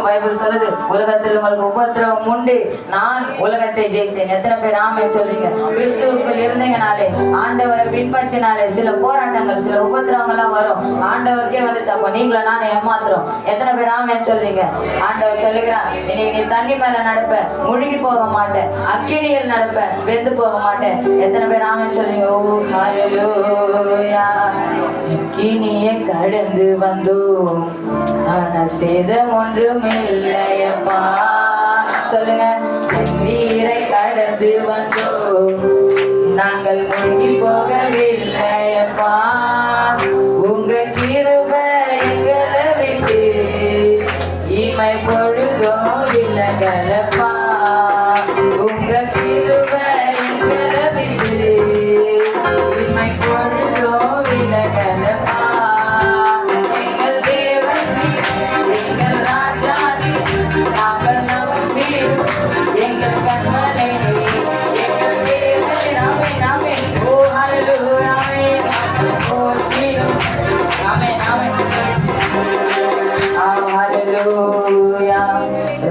Bible சொல்லுது, உலகத்தில் உங்களுக்கு உபத்திரவம் உண்டு, நான் உலகத்தை ஜெயித்தேன். எத்தனை பேர் ஆமென் சொல்றீங்க? கிறிஸ்துவுக்குள் இருந்தீங்கனாலே, ஆண்டவரை பின்பற்றினாலே சில போராட்டங்கள், சில உபத்திரவங்கள்லாம் வரும். ஆண்டவருக்கே வந்துச்சு. அப்போ நீங்கள நானும் ஏமாத்துறோம். எத்தனை பேர் ஆமென் சொல்றீங்க? ஆண்டவர் சொல்லுகிறார், இன்னைக்கு நீ தண்ணி மேல நடப்ப, முழுகி போக மாட்டேன். அக்கினியில் நடப்ப, வெந்து போக மாட்டேன். எத்தனை பேர் ஆமென் சொல்றீங்க? ஓ ஹல்லேலூயா. அக்கினியை கடந்து வந்தோம், ஆனா சேதம் ஒன்றும் இல்லையப்பா. சொல்லுங்க. தண்ணீரை கடந்து வந்தோம், நாங்கள் மூழ்கி போகவில்லையப்பா. உங்க கிருபை எங்களை விட்டு இமை பொழுதும் விலகலப்பா. உங்க கிருபை எங்களை விட்டு இமை பொழுதும் விலகலப்பா.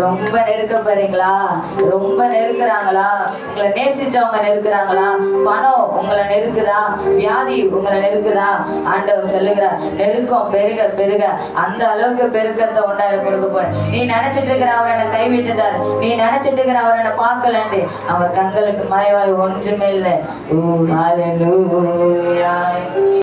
ரொம்ப நெருக்கப்படுறீங்களா? ரொம்ப நெருக்குறாங்களா? உங்களை நேசிச்சவங்க நெருக்குறாங்களா? பணம் உங்களை நெருக்குதா? வியாதி உங்களை நெருக்குதா? ஆண்டவர் சொல்லுகிறார், நெருக்கம் பெருக பெருக அந்த அளவுக்கு பெருக்கத்தை உண்டாரு கொடுக்க போற. நீ நினைச்சிட்டு இருக்கிற அவர் என்னை கைவிட்டுட்டாரு, நீ நினைச்சிட்டு இருக்கிற அவர் என்னை பார்க்கலன்ட்டு, அவர் கண்களுக்கு மறைவாய் ஒன்றுமே இல்லை. ஓ ஹல்லேலூயா.